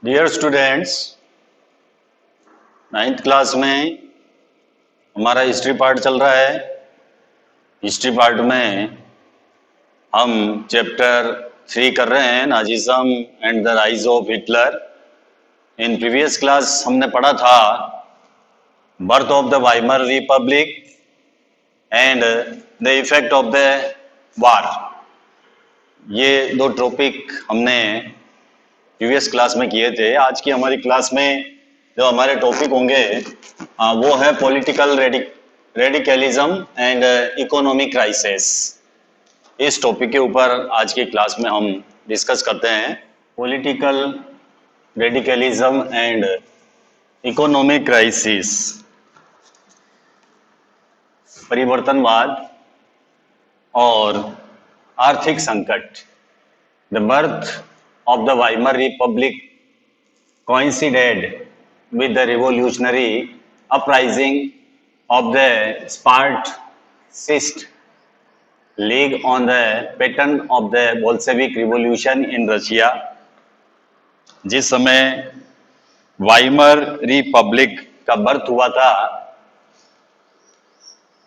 Dear students, ninth class में हमारा history part चल रहा है। हिस्ट्री पार्ट में हम चैप्टर 3 कर रहे हैं, Nazism and the rise of Hitler. In previous class हमने पढ़ा था birth of the Weimar Republic and the effect of the war. ये दो टॉपिक हमने प्रीवियस क्लास में किए थे। आज की हमारी क्लास में जो हमारे टॉपिक होंगे वो है political radicalism and economic crisis. इस टॉपिक के ऊपर आज की क्लास में हम डिस्कस करते हैं। Political radicalism and economic crisis, परिवर्तनवाद और आर्थिक संकट। The birth of the Weimar Republic coincided with the revolutionary uprising of the Spartacist League on the pattern of the Bolshevik Revolution in Russia। जिस समय वाइमर रिपब्लिक का birth हुआ था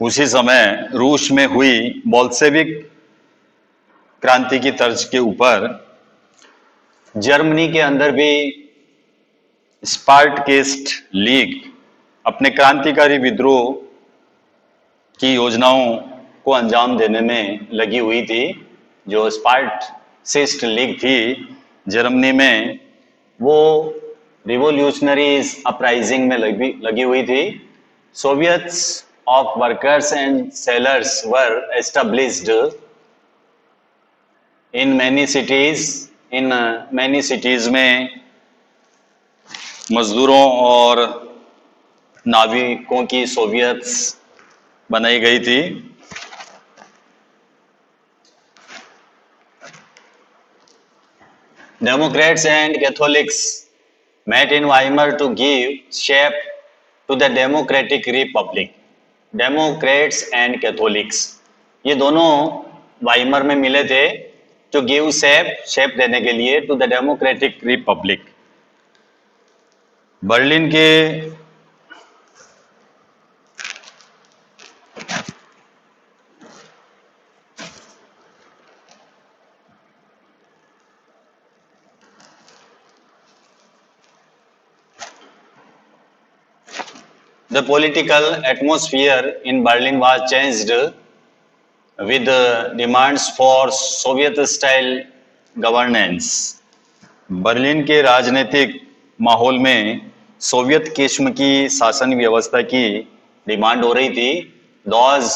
उसी समय रूस में हुई बोल्शेविक क्रांति की तर्ज के ऊपर जर्मनी के अंदर भी स्पार्टकिस्ट लीग अपने क्रांतिकारी विद्रोह की योजनाओं को अंजाम देने में लगी हुई थी। जो स्पार्टकिस्ट लीग थी जर्मनी में, वो रिवोल्यूशनरी अपराइजिंग में लगी हुई थी। Soviets of workers and sellers were established in many cities में मजदूरों और नाविकों की सोवियत्स बनाई गई थी। Democrats and Catholics met in Weimar to give shape to the democratic republic। Democrats and Catholics ये दोनों वाइमर में मिले थे टू गिव शेप देने के लिए to the democratic republic. Berlin के The political atmosphere in Berlin was changed with demands for Soviet-style governance। Berlin के राजनीतिक माहौल में सोवियत किस्म की शासन व्यवस्था की डिमांड हो रही थी। Those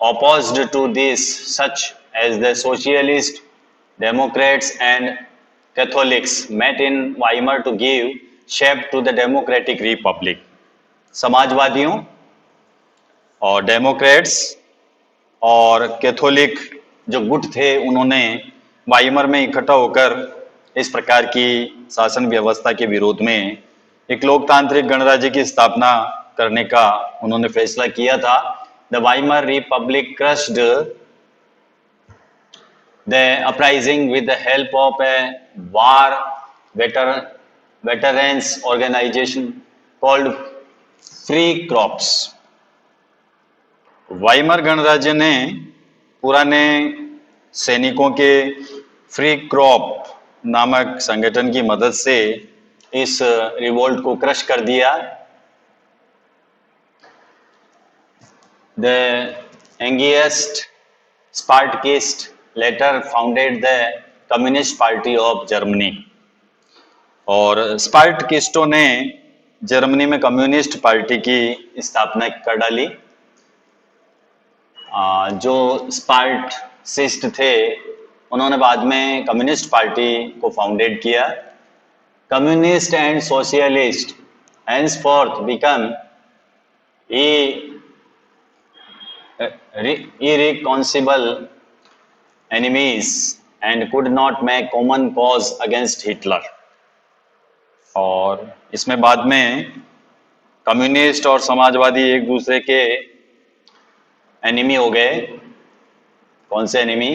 opposed to this, such as the socialist, Democrats and Catholics, met in Weimar to give shape to the democratic republic। समाजवादियों और डेमोक्रेट्स और कैथोलिक जो गुट थे उन्होंने वाइमर में इकट्ठा होकर इस प्रकार की शासन व्यवस्था के विरोध में एक लोकतांत्रिक गणराज्य की स्थापना करने का उन्होंने फैसला किया था। The Weimar republic crushed the uprising with the help of a war veterans organisation called free corps. Weimar गणराज्य ने पुराने सैनिकों के फ्री क्रॉप नामक संगठन की मदद से इस रिवोल्ट को क्रश कर दिया। द एंगियस्ट Spartacist later founded the communist party of Germany. और स्पार्टकिस्टों ने जर्मनी में कम्युनिस्ट पार्टी की स्थापना कर डाली। जो स्पार्टसिस्ट थे उन्होंने बाद में कम्युनिस्ट पार्टी को फाउंडेड किया। Communist and socialist henceforth become irreconcilable enemies and could not make common cause against Hitler। और इसमें बाद में कम्युनिस्ट और समाजवादी एक दूसरे के एनिमी हो गए। कौन से एनिमी?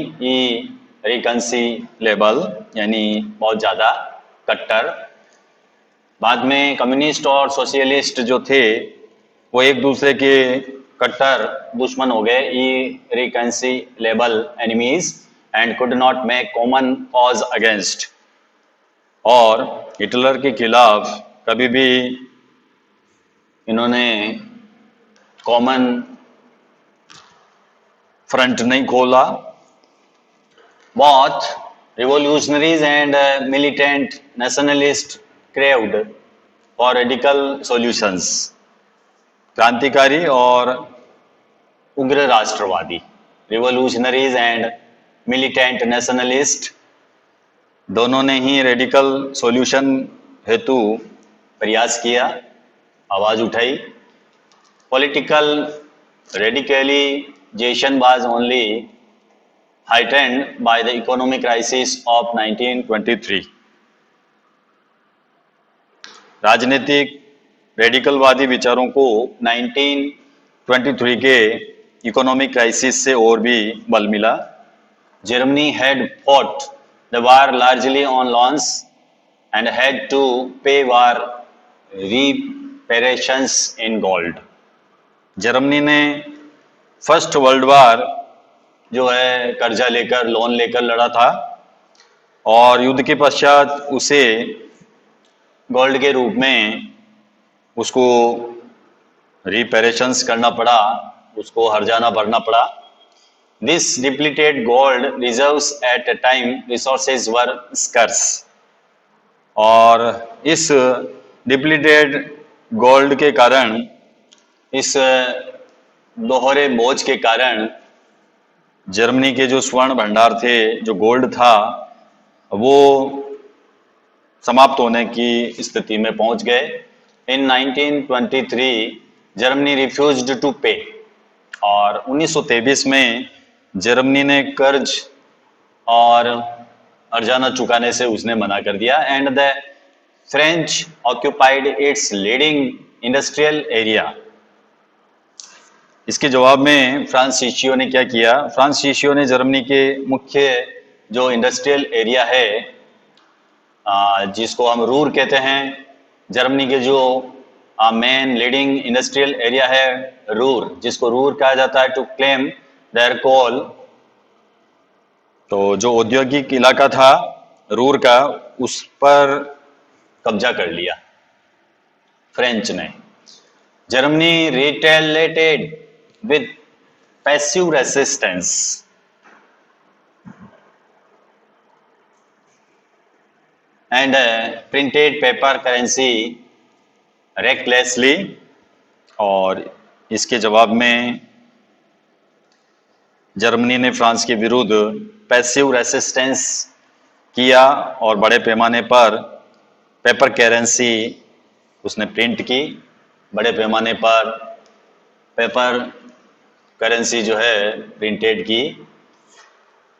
इरिकंसिलेबल, यानी बहुत ज़्यादा कट्टर। बाद में कम्युनिस्ट और सोशलिस्ट जो थे वो एक दूसरे के कट्टर दुश्मन हो गए, irreconcilable enemies, and could not make common cause against. और हिटलर के खिलाफ कभी भी इन्होंने कॉमन फ्रंट नहीं खोला। Both revolutionaries and militant nationalists craved for radical solutions. क्रांतिकारी और उग्र राष्ट्रवादी, रिवोल्यूशनरीज एंड मिलिटेंट नेशनलिस्ट, दोनों ने ही रेडिकल सॉल्यूशन हेतु प्रयास किया, आवाज उठाई। Political radicalisation was only heightened by the economic crisis of 1923. राजनीतिक रेडिकलवादी विचारों को 1923 के इकोनॉमिक क्राइसिस से और भी बल मिला। Germany had fought the war largely on loans and had to pay war reparations in gold. Germany ने फर्स्ट वर्ल्ड वार जो है कर्जा लेकर, लोन लेकर लड़ा था, और युद्ध के पश्चात उसे गोल्ड के रूप में उसको रिपेरेशंस करना पड़ा, उसको हर्जाना भरना पड़ा। This depleted gold reserves at a time resources वर स्कर्स। और इस डिप्लीटेड गोल्ड के कारण, इस दोहरे बोझ के कारण जर्मनी के जो स्वर्ण भंडार थे, जो गोल्ड था, वो समाप्त होने की स्थिति में पहुंच गए। इन 1923 जर्मनी रिफ्यूज्ड टू पे, और 1923 में जर्मनी ने कर्ज और हर्जाना चुकाने से उसने मना कर दिया। And the French occupied it's leading industrial area. इसके जवाब में फ्रांसीसियो ने क्या किया? फ्रांसीसियो ने जर्मनी के मुख्य जो इंडस्ट्रियल एरिया है, जिसको हम रूर कहते हैं, जर्मनी के जो मेन लीडिंग इंडस्ट्रियल एरिया है रूर, जिसको रूर कहा जाता है, टू क्लेम देयर कोल। तो जो औद्योगिक इलाका था रूर का, उस पर कब्जा कर लिया फ्रेंच ने। Germany retaliated with passive resistance and printed paper currency recklessly। और इसके जवाब में जर्मनी ने फ्रांस के विरुद्ध पैसिव रेसिस्टेंस किया और बड़े पैमाने पर पेपर करेंसी उसने प्रिंट की। बड़े पैमाने पर पेपर करेंसी जो है प्रिंटेड की।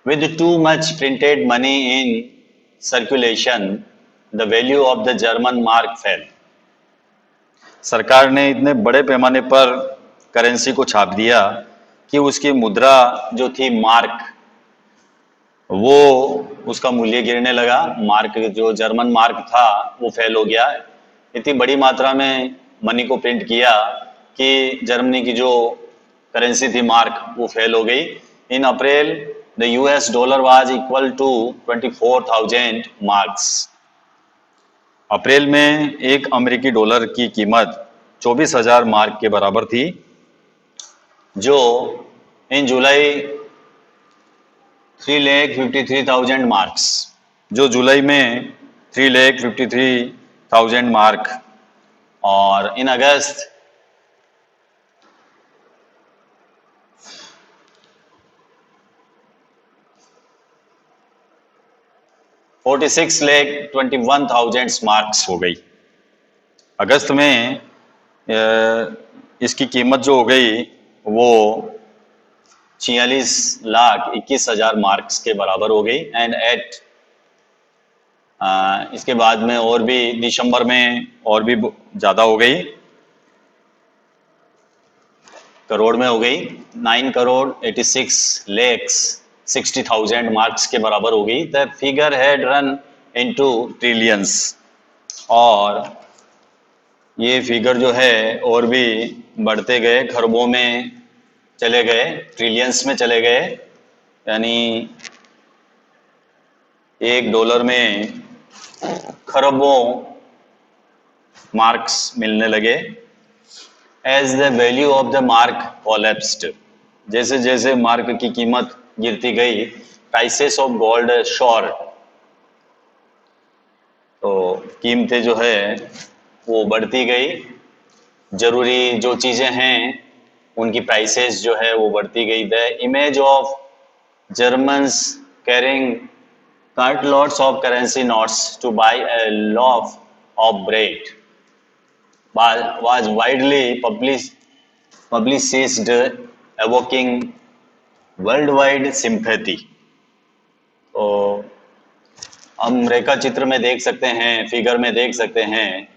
With too much printed money in circulation the value of the German mark fail. सरकार ने इतने बड़े पैमाने पर करेंसी को छाप दिया कि उसकी मुद्रा जो थी मार्क, वो उसका मूल्य गिरने लगा। मार्क, जो जर्मन मार्क था, वो फेल हो गया। इतनी बड़ी मात्रा में मनी को प्रिंट किया कि जर्मनी की जो करेंसी थी मार्क, वो फेल हो गई। In April the US dollar was equal to 24,000 marks. April में एक अमेरिकी डॉलर की कीमत 24,000 मार्क के बराबर थी, जो इन जुलाई 3,53,000 मार्क्स, जो जुलाई में 3,53,000 मार्क, और इन अगस्त 46,21,000 मार्क्स हो गई। अगस्त में इसकी कीमत जो हो गई वो 46,21,000 मार्क्स के बराबर हो गई। एंड एट इसके बाद में और भी दिसंबर में और भी ज़्यादा हो गई, करोड़ में हो गई। 9,86,60,000 मार्क्स के बराबर हो गई। The figure had run into trillions. और ये फिगर जो है और भी बढ़ते गए, खरबों में चले गए, ट्रिलियंस में चले गए, यानी $1 में खरबों मार्क्स मिलने लगे। As the value of the mark collapsed, जैसे जैसे मार्क की कीमत गिरती गई, प्राइसेस ऑफ गोल्ड शॉर्ट, तो कीमतें जो है वो बढ़ती गई, जरूरी जो चीजें हैं उनकी प्राइसेस जो है वो बढ़ती गई। The image of Germans carrying cut lots of currency notes to buy a loaf of bread was widely publicized, evoking worldwide sympathy। तो हम रेखा चित्र में देख सकते हैं, फिगर में देख सकते हैं,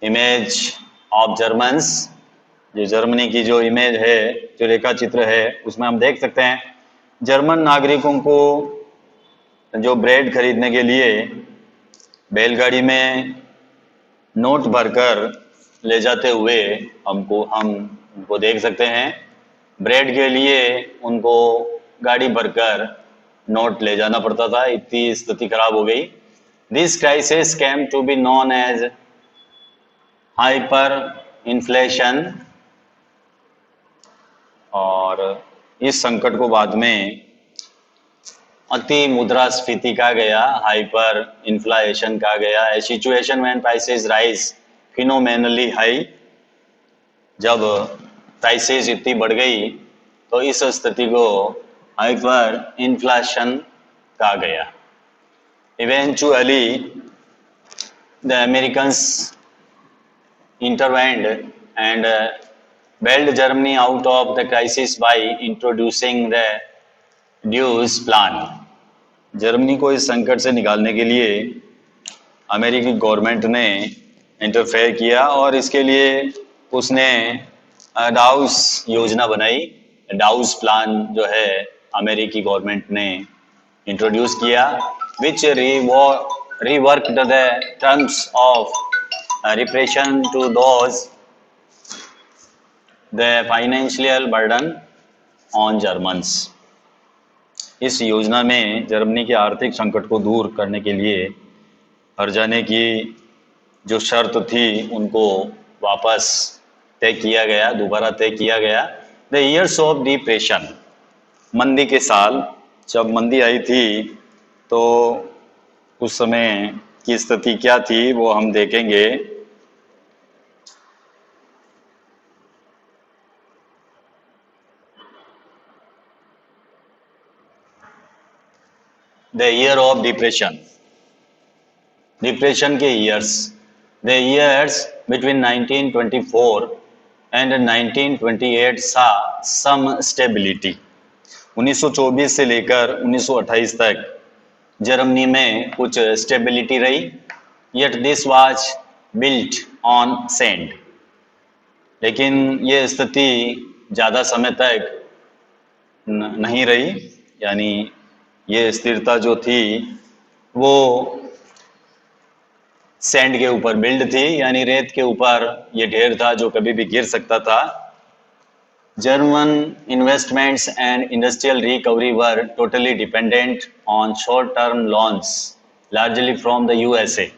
इमेज ऑफ जर्मन्स, जो जर्मनी की जो इमेज है, जो रेखा चित्र है, उसमें हम देख सकते हैं जर्मन नागरिकों को जो ब्रेड खरीदने के लिए बैलगाड़ी में नोट भरकर ले जाते हुए हम उनको देख सकते हैं। ब्रेड के लिए उनको गाड़ी भरकर नोट ले जाना पड़ता था, इतनी स्थिति खराब हो गई। This crisis came to be known as hyperinflation, और इस संकट को बाद में अति मुद्रास्फीति कहा गया, हाइपर इन्फ्लेशन कहा गया। A situation when prices rise phenomenally high, जब प्राइसेस इतनी बढ़ गई तो इस स्थिति को हाइपर इन्फ्लेशन कहा गया। Eventually the Americans intervened and bailed Germany out of the crisis by introducing the Dawes plan. Germany को इस संकट से निकालने के लिए अमेरिकी गवर्नमेंट ने इंटरफेयर किया और इसके लिए उसने डाउस योजना बनाई। डाउस प्लान जो है अमेरिकी गवर्नमेंट ने इंट्रोड्यूस किया, विच reworked the terms of repression to those the financial burden on Germans। इस योजना में जर्मनी के आर्थिक संकट को दूर करने के लिए हर्जाने की जो शर्त थी उनको वापस तय किया गया, दोबारा तय किया गया। द ईयर्स ऑफ डिप्रेशन, मंदी के साल, जब मंदी आई थी तो उस समय की स्थिति क्या थी वो हम देखेंगे। The year of depression, depression के years, the years between 1924 and 1928 saw some stability. 1924 से लेकर 1928 तक जर्मनी में कुछ स्टेबिलिटी रही। Yet this was built on sand, लेकिन ये स्थिति ज़्यादा समय तक नहीं रही, यानी ये स्थिरता जो थी वो सैंड के ऊपर बिल्ड थी, यानी रेत के ऊपर ये ढेर था जो कभी भी गिर सकता था। German investments and industrial recovery were totally dependent on short term loans largely from the USA.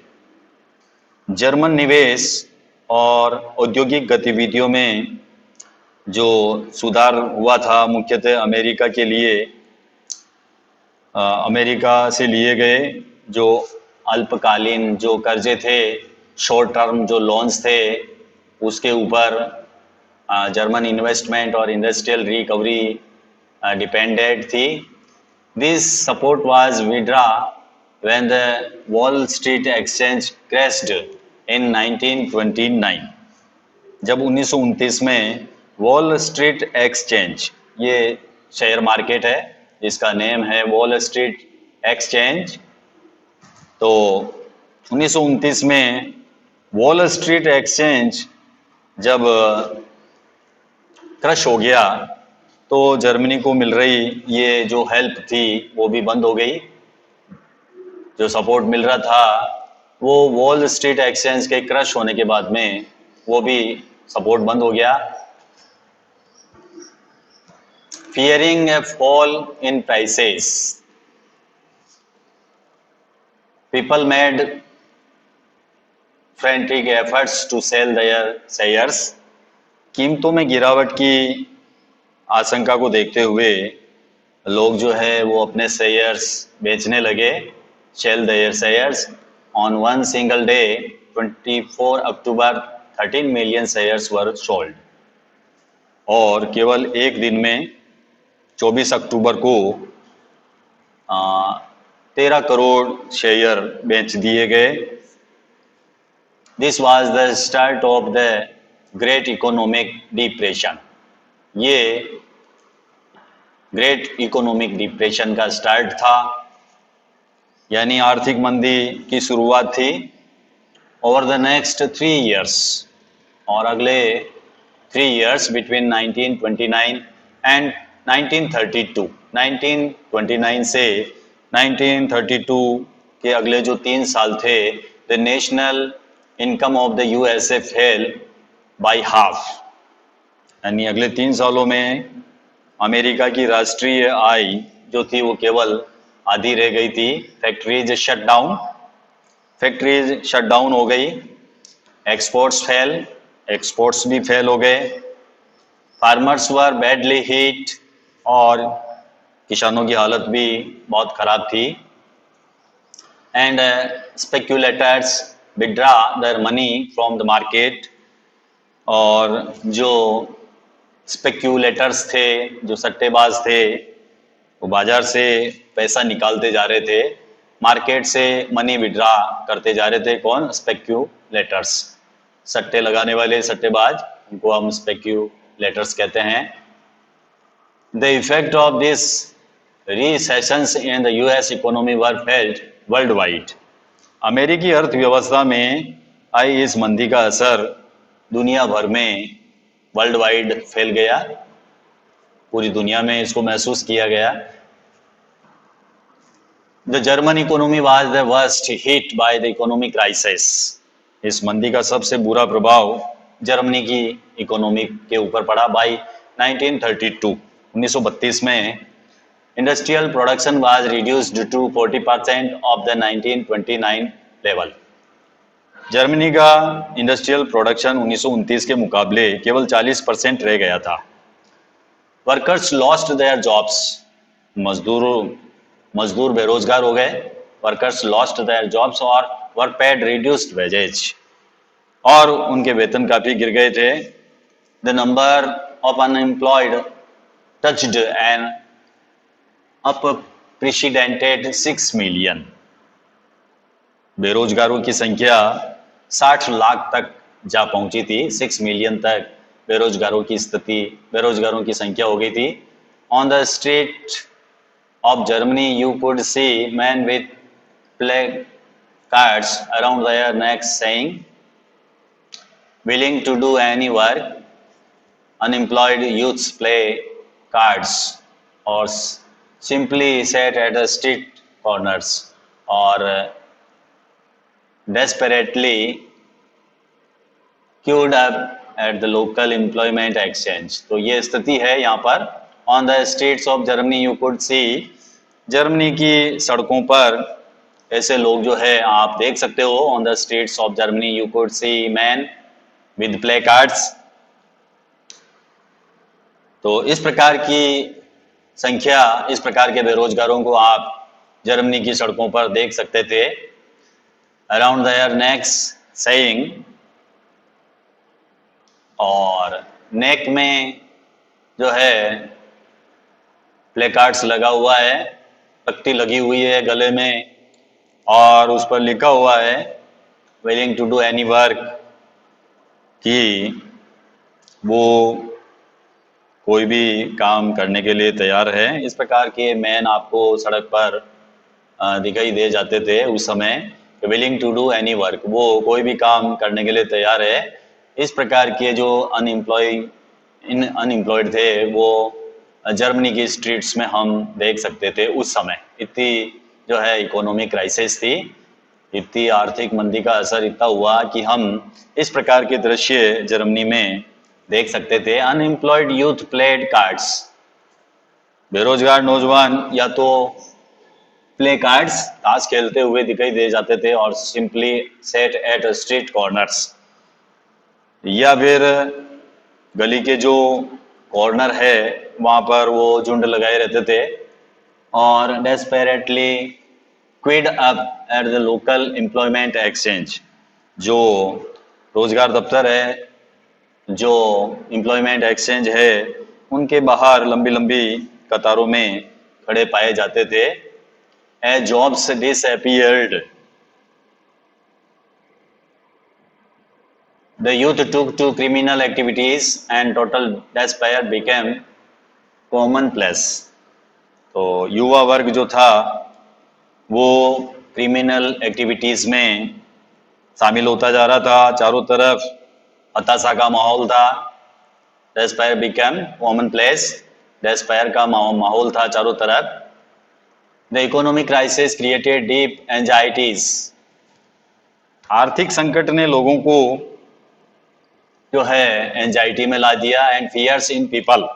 German निवेश और औद्योगिक गतिविधियों में जो सुधार हुआ था मुख्यतः अमेरिका के लिए, अमेरिका से लिए गए जो अल्पकालीन जो कर्जे थे, शॉर्ट टर्म जो लोन्स थे, उसके ऊपर जर्मन इन्वेस्टमेंट और इंडस्ट्रियल रिकवरी डिपेंडेंट थी। This support was withdraw when the wall street exchange crashed in 1929। जब 1929 में वॉल स्ट्रीट एक्सचेंज, ये शेयर मार्केट है जिसका नेम है वॉल स्ट्रीट एक्सचेंज, तो 1929 में वॉल स्ट्रीट एक्सचेंज जब क्रश हो गया तो जर्मनी को मिल रही ये जो हेल्प थी वो भी बंद हो गई। जो सपोर्ट मिल रहा था वो वॉल स्ट्रीट एक्सचेंज के क्रश होने के बाद में वो भी सपोर्ट बंद हो गया। Fearing a fall in prices, people made frantic efforts to sell their shares. कीमतों में गिरावट की आशंका को देखते हुए लोग जो है वो अपने शेयर्स बेचने लगे। Sell their shares on one single day 24 October 13 million shares were sold. और केवल एक दिन में 24 अक्टूबर को 13 करोड़ शेयर बेच दिए गए। This was the start of the great economic depression. ये ग्रेट इकोनॉमिक डिप्रेशन का स्टार्ट था, यानी आर्थिक मंदी की शुरुआत थी। ओवर द नेक्स्ट 3 इयर्स, और अगले 3 इयर्स बिटवीन 1929 एंड 1932, 1929 से 1932 के अगले जो 3 साल थे, the national income of the USA fail by half. यानी अगले 3 सालों में अमेरिका की राष्ट्रीय आय जो थी वो केवल आधी रह गई थी। फैक्ट्रीज शट डाउन हो गई। एक्सपोर्ट्स भी फेल हो गए। फार्मर्स वर बैडली हिट, और किसानों की हालत भी बहुत खराब थी। And speculators withdraw their money from the market, और जो स्पेक्यूलेटर्स थे, जो सट्टेबाज थे, वो बाजार से पैसा निकालते जा रहे थे, मार्केट से मनी विड्रा करते जा रहे थे। कौन? स्पेक्यूलेटर्स, सट्टे लगाने वाले सट्टेबाज, उनको हम स्पेक्यूलेटर्स कहते हैं। The effect of this recessions in the US economy were felt world wide. अमेरिकी अर्थव्यवस्था में आई इस मंदी का असर दुनिया भर में वर्ल्ड वाइड फैल गया। पूरी दुनिया में इसको महसूस किया गया। The German economy was the worst hit by the economic crisis. इस मंदी का सबसे बुरा प्रभाव जर्मनी की इकोनॉमी के ऊपर पड़ा। बाय 1932 में industrial production was reduced to 40% of the 1929 level. Germany का इंडस्ट्रियल प्रोडक्शन 1929 के मुकाबले केवल 40% रह गया था। वर्कर्स लॉस्ट देयर जॉब्स, मजदूर बेरोजगार हो गए। वर्कर्स लॉस्ट देयर जॉब्स और वर पेड रिड्यूस्ड वेजेज, और उनके वेतन काफी गिर गए थे। The number of unemployed touched an unprecedented 6 million. बेरोजगारों की संख्या 60 लाख तक जा पहुंची थी। 6 मिलियन तक बेरोजगारों की संख्या हो गई थी। On the street of Germany, you could see men with placards around their necks saying, willing to do any work. Unemployed youths play cards or simply sat at the street corners, or desperately queued up at the local employment exchange. तो ये स्थिति है यहाँ पर। On the streets of Germany, you could see, Germany की सड़कों पर ऐसे लोग जो है आप देख सकते हो। On the streets of Germany you could see man with play cards. तो इस प्रकार की संख्या, इस प्रकार के बेरोजगारों को आप जर्मनी की सड़कों पर देख सकते थे। अराउंड देयर नेक्स सेइंग, और नेक में जो है प्ले कार्ड्स लगा हुआ है, पट्टी लगी हुई है गले में, और उस पर लिखा हुआ है willing to do any work, कि वो कोई भी काम करने के लिए तैयार है। इस प्रकार के मैन आपको सड़क पर दिखाई दे जाते थे उस समय। Willing to do any work, वो कोई भी काम करने के लिए तैयार है। इस प्रकार के जो अनएम्प्लॉयड थे वो जर्मनी की स्ट्रीट्स में हम देख सकते थे उस समय। इतनी जो है इकोनॉमिक क्राइसिस थी। इतनी आर्थिक मंदी का असर इतना हुआ कि हम इस प्रकार के दृश्य जर्मनी में देख सकते थे। अनएम्प्लॉयड यूथ प्लेड कार्ड्स, बेरोजगार नौजवान या तो प्ले कार्ड्स ताश खेलते हुए दिखाई दे जाते थे और simply sat at street corners, या फिर गली के जो कॉर्नर है वहां पर वो झुंड लगाए रहते थे और desperately queued up at the local employment exchange. जो रोजगार दफ्तर है, जो एम्प्लॉयमेंट एक्सचेंज है, उनके बाहर लंबी लंबी कतारों में खड़े पाए जाते थे। As jobs disappeared, the youth took to criminal activities and total despair became commonplace। तो युवा वर्ग जो था वो क्रिमिनल एक्टिविटीज में शामिल होता जा रहा था। चारों तरफ हताशा का माहौल था। डेस्पायर बिकम कॉमन प्लेस, डेस्पायर का माहौल था चारों तरफ। The economic crisis created deep anxieties, आर्थिक संकट ने लोगों को जो है एंजाइटी में ला दिया। एंड फियर्स इन पीपल,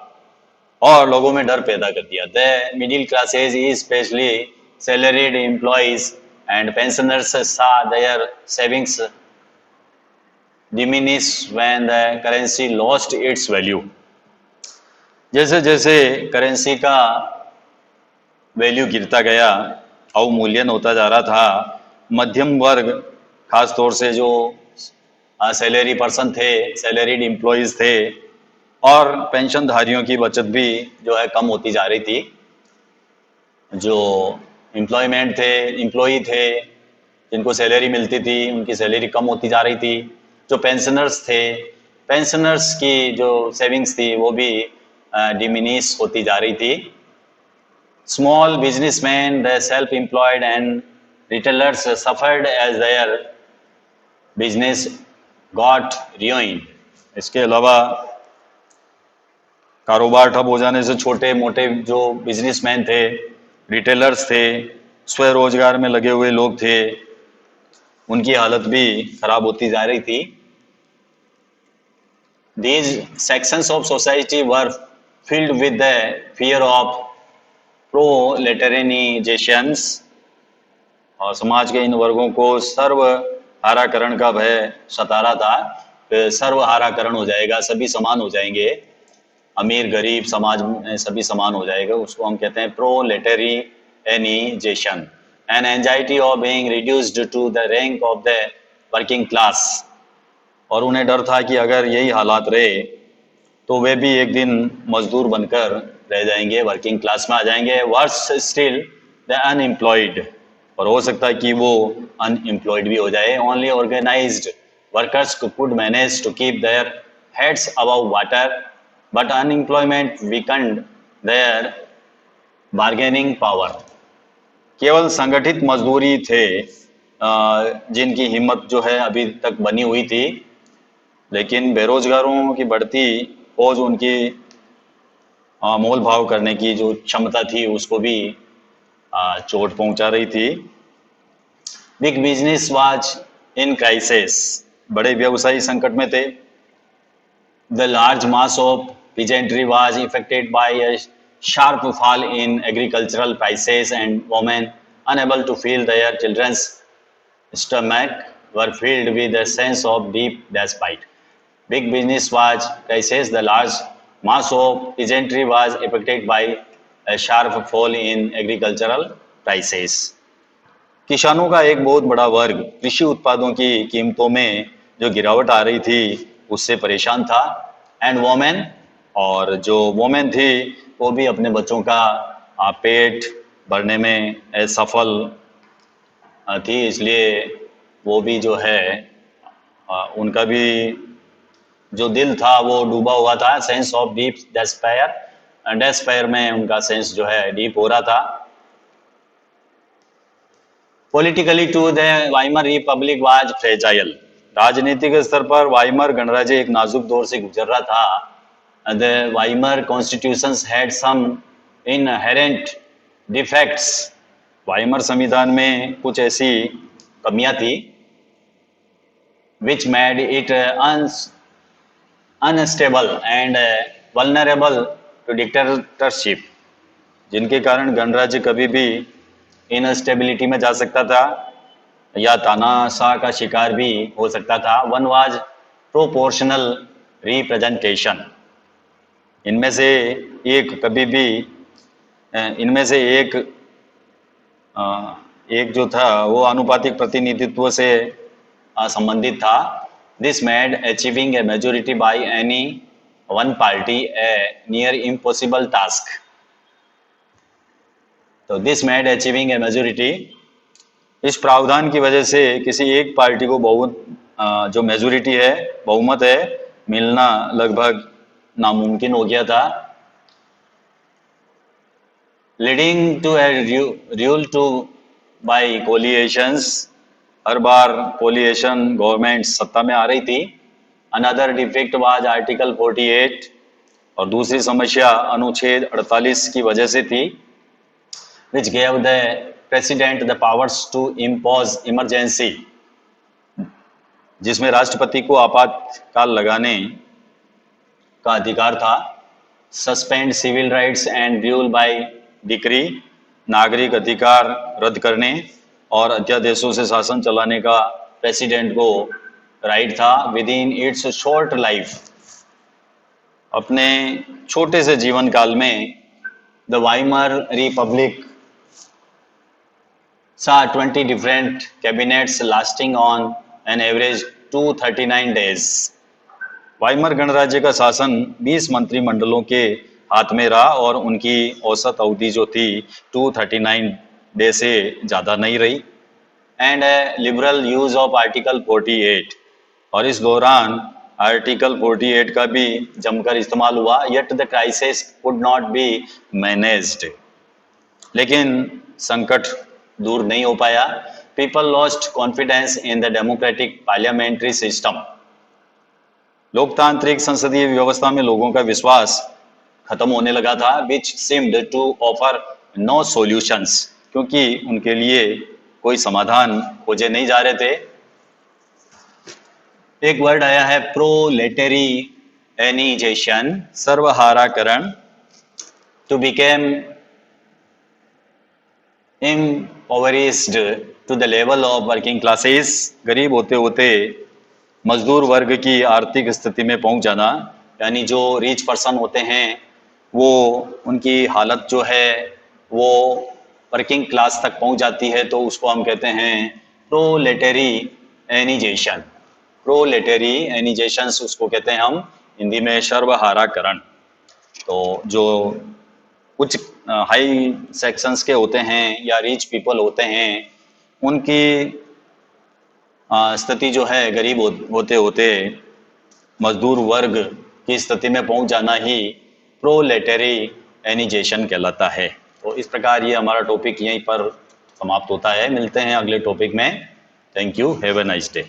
और लोगों में डर पैदा कर दिया। The middle classes especially salaried employees and pensioners saw their savings diminish when the currency lost its value. जैसे जैसे करेंसी का वैल्यू गिरता गया, अवमूल्यन होता जा रहा था, मध्यम वर्ग, खास तौर से जो सैलरी पर्सन थे, सैलरीड एम्प्लॉयज थे, और पेंशनधारियों की बचत भी जो है कम होती जा रही थी। जो एम्प्लॉयमेंट थे, एम्प्लॉय थे, जिनको सैलरी मिलती थी, उनकी सैलरी कम होती जा रही थी। जो पेंशनर्स थे, पेंशनर्स की जो सेविंग्स थी वो भी डिमिनिश होती जा रही थी। Small businessmen, the self employed and retailers suffered as their business got ruined। इसके अलावा कारोबार ठप हो जाने से छोटे मोटे जो बिजनेसमैन थे, रिटेलर्स थे, स्वरोजगार में लगे हुए लोग थे, उनकी हालत भी खराब होती जा रही थी। These sections of society were filled with the fear of proletarianizations, और समाज के इन वर्गों को सर्वहाराकरण का भय सता रहा था। सर्वहाराकरण हो जाएगा, सभी समान हो जाएंगे, अमीर गरीब समाज में सभी समान हो जाएगा। उसको हम कहते हैं proletarianisation. An anxiety of being reduced to the rank of the working class, और उन्हें डर था कि अगर यही हालात रहे तो वे भी एक दिन मजदूर बनकर रह जाएंगे, वर्किंग क्लास में आ जाएंगे। वर्स स्टिल द अनएम्प्लॉयड, और हो सकता है कि वो अनएम्प्लॉयड भी हो जाए। Only organised workers could manage to keep their heads above water, but unemployment weakened their bargaining power. केवल संगठित मजदूरी थे जिनकी हिम्मत जो है अभी तक बनी हुई थी, लेकिन बेरोजगारों की बढ़ती फौज उनकी मोल भाव करने की जो क्षमता थी उसको भी चोट पहुंचा रही थी। Big business was in crisis, बड़े व्यवसायी संकट में थे। The large mass of peasantry was affected by a sharp fall in agricultural prices, and women unable to feed their children's stomach were filled with a sense of deep despite. Big business was crisis. The large mass of peasantry was affected by a sharp fall in agricultural prices. किसानों का एक बहुत बड़ा वर्ग कृषि उत्पादों की कीमतों में जो गिरावट आ रही थी उससे परेशान था। एंड वोमेन, और जो वोमेन थी वो भी अपने बच्चों का पेट भरने में असफल थी, इसलिए वो भी जो है उनका भी जो दिल था वो डूबा हुआ था। Sense of deep despair, despair में उनका सेंस जो है डीप हो रहा था। Politically to the Weimar republic was fragile, राजनीतिक स्तर पर वाइमर गणराज्य एक नाजुक दौर से गुजर रहा था। The Weimar constitutions had some inherent defects। Weimar संविधान में कुछ ऐसी कमियां थी, which made it unstable and vulnerable to dictatorship, जिनके कारण गणराज्य कभी भी इनस्टेबिलिटी में जा सकता था या तानाशाह का शिकार भी हो सकता था। वन वाज प्रोपोर्शनल रिप्रेजेंटेशन, इनमें से एक कभी भी इनमें से एक जो था वो आनुपातिक प्रतिनिधित्व से संबंधित था। This made achieving a majority by any one party a near impossible task. तो this made achieving a majority, इस प्रावधान की वजह से किसी एक पार्टी को जो मेजोरिटी है, बहुमत है, मिलना लगभग नामुमकिन हो गया था। Leading to a rule to by coalitions, हर बार कोलिएशन गवर्नमेंट सत्ता में आ रही थी। अनदर डिफेक्ट वाज आर्टिकल 48, और दूसरी समस्या अनुच्छेद 48 की वजह से थी, which gave the president the powers to impose emergency, जिसमें राष्ट्रपति को आपातकाल लगाने का अधिकार था। Suspend civil rights and rule by decree, नागरिक अधिकार रद्द करने और अध्यादेशों से शासन चलाने का प्रेसिडेंट को राइट था। With in its short life, अपने छोटे से जीवन काल में the Weimar Republic saw 20 different cabinets lasting on an average 239 days. Weimar गणराज्य का शासन 20 मंत्रिमंडलों के हाथ में रहा और उनकी औसत अवधि जो थी 239 डे से ज़्यादा नहीं रही। And liberal use of article 48, और इस दौरान आर्टिकल 48 का भी जमकर इस्तेमाल हुआ। Yet the crisis could not be managed, लेकिन संकट दूर नहीं हो पाया। People lost confidence in the democratic parliamentary system, लोकतांत्रिक संसदीय व्यवस्था में लोगों का विश्वास खत्म होने लगा था। Which seemed to offer no solutions, क्योंकि उनके लिए कोई समाधान खोजे नहीं जा रहे थे। एक वर्ड आया है प्रोलेटेरियनाइजेशन, सर्वहाराकरण। To became impoverished to the level of working classes, गरीब होते होते मजदूर वर्ग की आर्थिक स्थिति में पहुंच जाना, यानी जो रिच पर्सन होते हैं वो उनकी हालत जो है वो वर्किंग क्लास तक पहुंच जाती है, तो उसको हम कहते हैं प्रोलेटेरियनाइजेशन। प्रोलेटेरियनाइजेशन उसको कहते हैं हम हिंदी में सर्वहाराकरण। तो जो कुछ हाई सेक्शंस के होते हैं या रिच पीपल होते हैं, उनकी स्थिति जो है गरीब होते होते मजदूर वर्ग की स्थिति में पहुंच जाना ही प्रोलेटेरियनाइजेशन कहलाता है। तो इस प्रकार ये हमारा टॉपिक यहीं पर समाप्त होता है। मिलते हैं अगले टॉपिक में। Thank you, have a nice day.